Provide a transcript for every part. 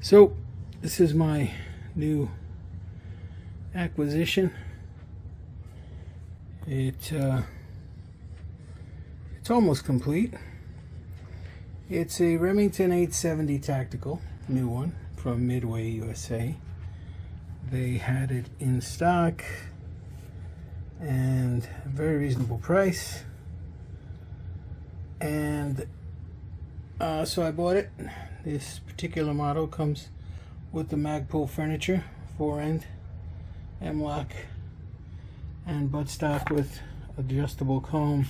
So this is my new acquisition. It's almost complete. It's a Remington 870 Tactical, new one from Midway, USA. They had it in stock and a very reasonable price, and so I bought it. This particular model comes with the Magpul furniture, 4-end M-lock and buttstock with adjustable comb.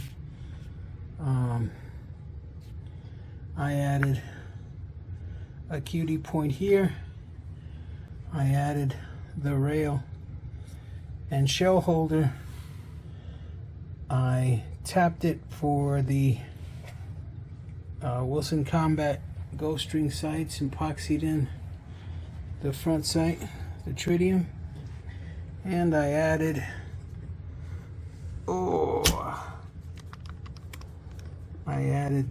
I added a QD point here. I added the rail and shell holder. I tapped it for the Wilson Combat ghost ring sights, epoxied in the front sight, the tritium, and I added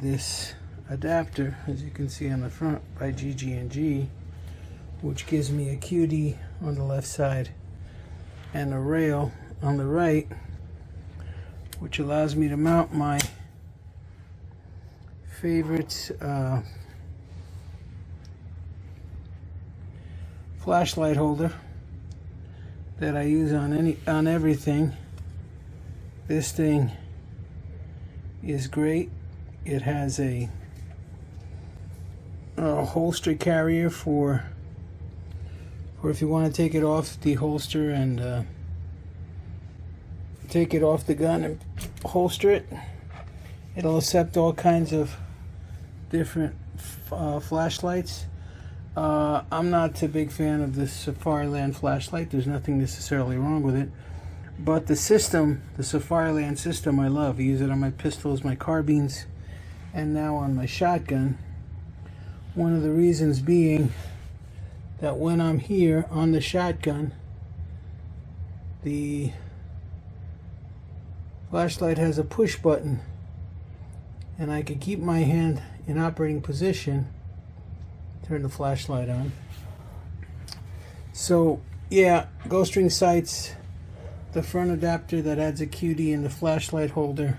this adapter, as you can see on the front, by GG&G, which gives me a QD on the left side and a rail on the right, which allows me to mount my favorite flashlight holder that I use on everything. This thing is great. It has a holster carrier for if you want to take it off the holster and take it off the gun and holster it. It'll accept all kinds of different flashlights. I'm not a big fan of the Safariland flashlight. There's nothing necessarily wrong with it, but the system, the Safariland system, I love. I use it on my pistols, my carbines, and now on my shotgun. One of the reasons being that when I'm here on the shotgun, the flashlight has a push button, and I can keep my hand in operating position, turn the flashlight on. So yeah, ghost ring sights, the front adapter that adds a QD in the flashlight holder,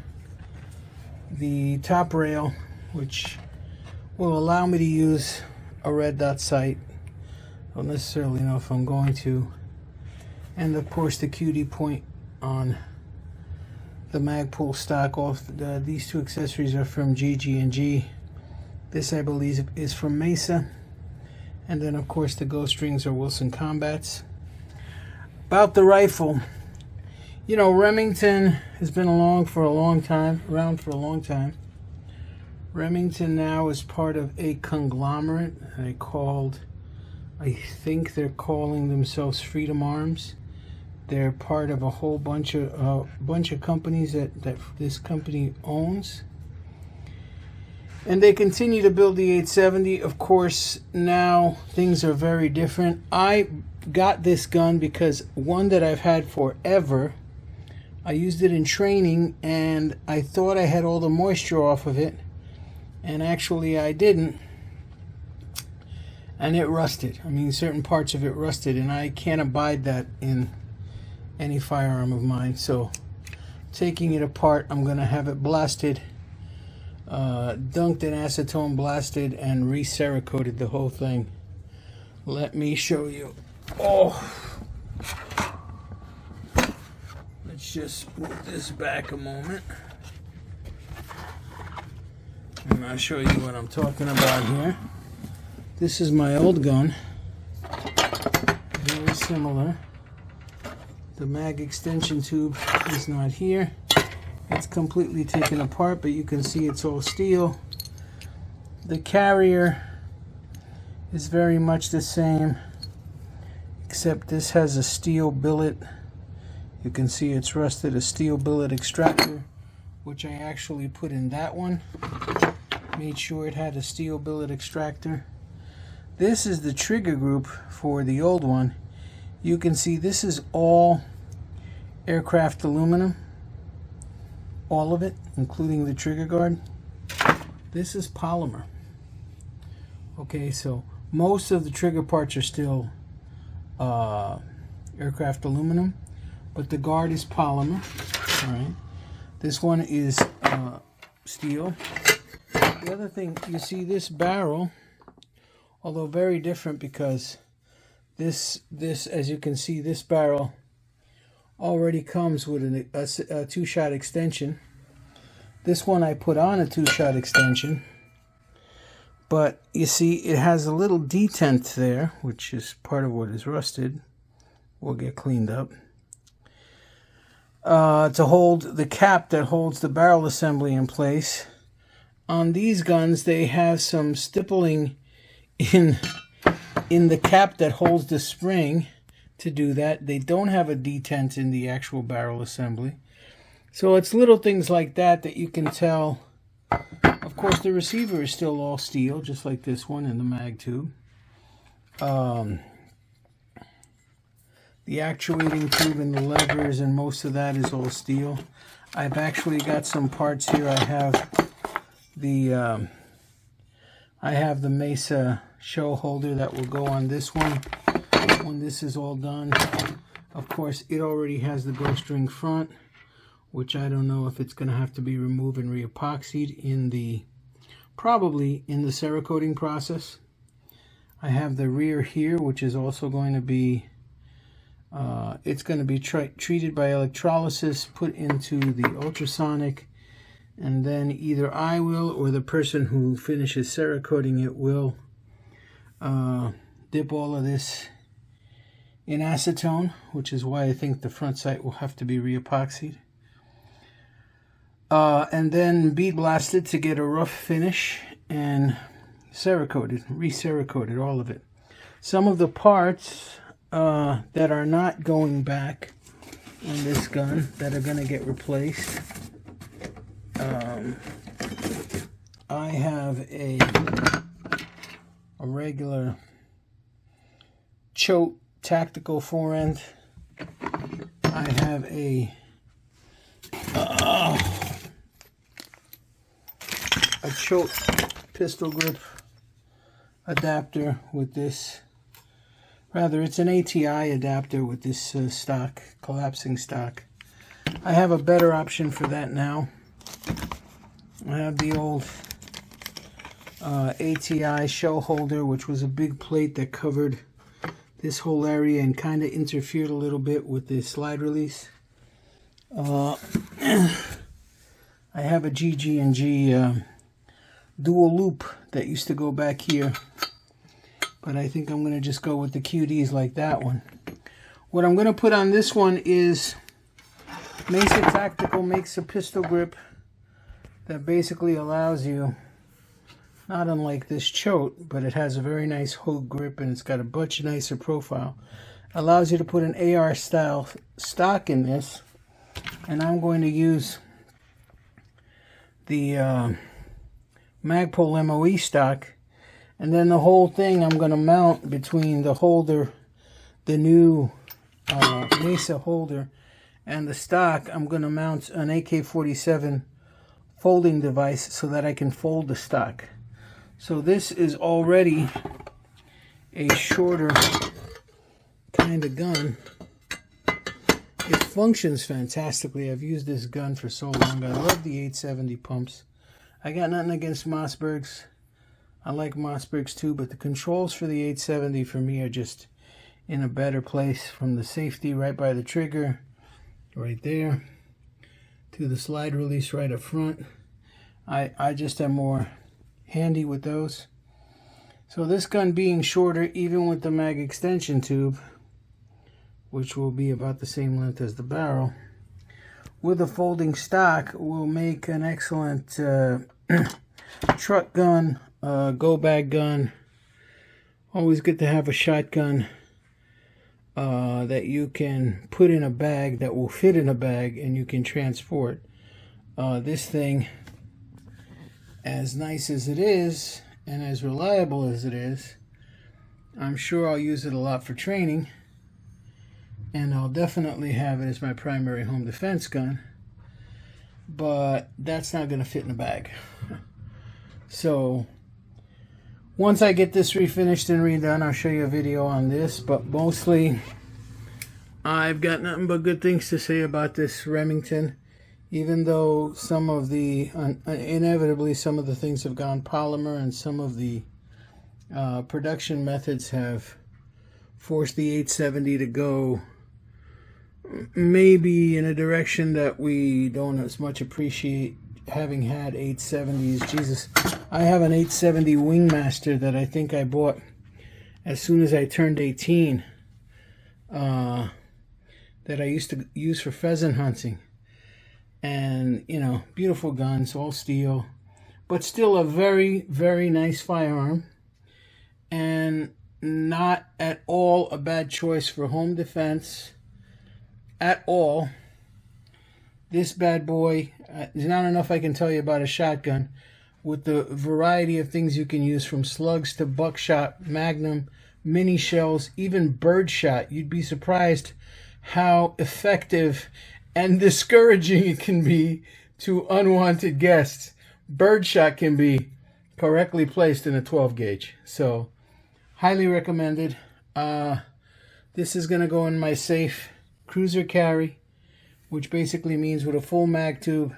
the top rail, which will allow me to use a red dot sight. I don't necessarily know if I'm going to, and of course the QD point on the Magpul stock. These two accessories are from GG&G. This, I believe, is from Mesa. And then, of course, the ghost rings are Wilson Combats. About the rifle, you know, Remington has been around for a long time. Remington now is part of a conglomerate. I think they're calling themselves Freedom Arms. They're part of a whole bunch of companies that this company owns. And they continue to build the 870. Of course, now things are very different. I got this gun because one that I've had forever. I used it in training and I thought I had all the moisture off of it. And actually I didn't. And it rusted. I mean, certain parts of it rusted, and I can't abide that in any firearm of mine. So taking it apart, I'm going to have it blasted, dunked in acetone, blasted, and re-Cerakoted the whole thing. Let me show you. Let's just move this back a moment, and I'll show you what I'm talking about here. This is my old gun, very similar. The mag extension tube is not here. It's completely taken apart, but you can see it's all steel. The carrier is very much the same, except this has a steel billet. You can see it's rusted, a steel billet extractor, which I actually put in that one. Made sure it had a steel billet extractor. This is the trigger group for the old one. You can see this is all aircraft aluminum. All of it, including the trigger guard. This is polymer. Okay, so Most of the trigger parts are still aircraft aluminum, but the guard is polymer. All right. This one is steel. The other thing, you see this barrel, although very different, because this as you can see, this barrel already comes with a two-shot extension. This one I put on a two-shot extension, but you see it has a little detent there, which is part of what is rusted. Will get cleaned up. To hold the cap that holds the barrel assembly in place. On these guns, they have some stippling in the cap that holds the spring to do that. They don't have a detent in the actual barrel assembly. So it's little things like that that you can tell. Of course, the receiver is still all steel, just like this one in the mag tube. The actuating tube and the levers and most of that is all steel. I've actually got some parts here. I have the Mesa show holder that will go on this one when this is all done. Of course, it already has the ghost ring front, which I don't know if it's going to have to be removed and re-epoxied probably in the Cerakoting process. I have the rear here, which is also going to be it's going to be treated by electrolysis, put into the ultrasonic, and then either I will or the person who finishes Cerakoting it will dip all of this in acetone, which is why I think the front sight will have to be re-epoxied. And then bead blasted to get a rough finish and Cerakoted, re-Cerakoted, all of it. Some of the parts that are not going back in this gun that are going to get replaced. I have a regular choke tactical forend. I have a choke pistol grip adapter with this. Rather, it's an ATI adapter with this stock, collapsing stock. I have a better option for that now. I have the old ATI show holder, which was a big plate that covered this whole area and kind of interfered a little bit with the slide release. I have a GG&G dual loop that used to go back here, but I think I'm going to just go with the QDs like that one. What I'm going to put on this one is Mesa Tactical makes a pistol grip that basically allows you, not unlike this choke, but it has a very nice hook grip and it's got a much nicer profile. Allows you to put an AR style stock in this, and I'm going to use the Magpul MOE stock, and then the whole thing I'm going to mount between the holder, the new Mesa holder, and the stock. I'm going to mount an AK-47 folding device so that I can fold the stock. So this is already a shorter kind of gun. It functions fantastically. I've used this gun for so long. I love the 870 pumps. I got nothing against Mossbergs. I like Mossbergs too, but the controls for the 870 for me are just in a better place, from the safety right by the trigger, right there, to the slide release right up front. I just am more handy with those. So this gun being shorter, even with the mag extension tube, which will be about the same length as the barrel, with a folding stock, will make an excellent truck gun, go bag gun. Always good to have a shotgun that you can put in a bag, that will fit in a bag and you can transport. This thing, as nice as it is and as reliable as it is, I'm sure I'll use it a lot for training, and I'll definitely have it as my primary home defense gun, but that's not going to fit in a bag. So Once I get this refinished and redone, I'll show you a video on this, but mostly I've got nothing but good things to say about this Remington, even though some of the, inevitably some of the things have gone polymer and some of the production methods have forced the 870 to go maybe in a direction that we don't as much appreciate, having had 870s. Jesus, I have an 870 Wingmaster that I think I bought as soon as I turned 18, that I used to use for pheasant hunting. And, you know, beautiful guns, all steel, but still a very, very nice firearm. And not at all a bad choice for home defense at all. This bad boy, there's not enough I can tell you about a shotgun with the variety of things you can use, from slugs to buckshot, magnum, mini shells, even birdshot. You'd be surprised how effective and discouraging it can be to unwanted guests. Birdshot can be correctly placed in a 12 gauge. So, highly recommended. This is going to go in my safe cruiser carry, which basically means with a full mag tube,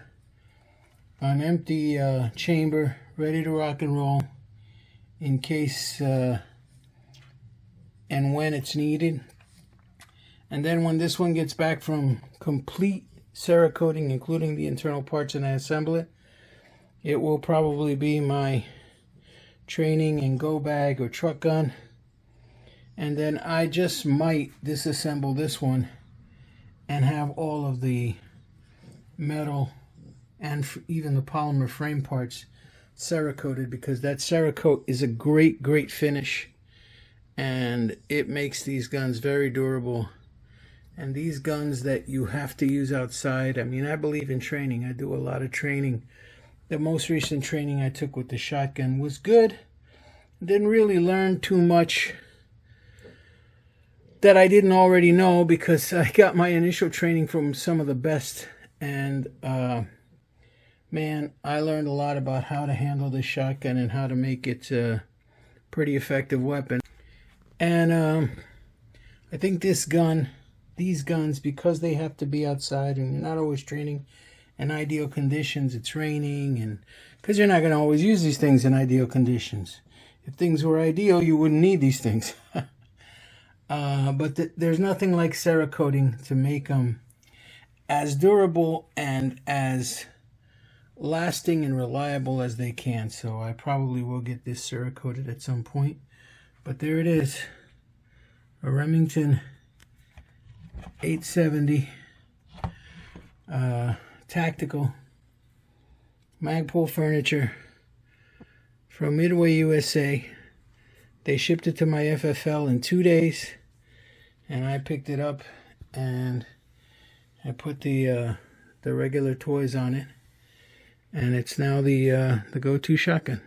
an empty chamber, ready to rock and roll in case and when it's needed. And then when this one gets back from complete Cerakoting, including the internal parts, and I assemble it, it will probably be my training and go bag or truck gun. And then I just might disassemble this one and have all of the metal and even the polymer frame parts Cerakoted, because that Cerakote is a great, great finish, and it makes these guns very durable. And these guns that you have to use outside, I mean, I believe in training. I do a lot of training. The most recent training I took with the shotgun was good. Didn't really learn too much that I didn't already know, because I got my initial training from some of the best. And man, I learned a lot about how to handle this shotgun and how to make it a pretty effective weapon. And I think these guns, because they have to be outside and you're not always training in ideal conditions, it's raining, and because you're not going to always use these things in ideal conditions. If things were ideal, you wouldn't need these things. But there's nothing like Cerakoting to make them as durable and as lasting and reliable as they can. So I probably will get this Cerakoted at some point. But there it is, a Remington 870 tactical Magpul furniture from Midway, USA. They shipped it to my FFL in 2 days, and I picked it up and I put the regular toys on it, and it's now the go-to shotgun.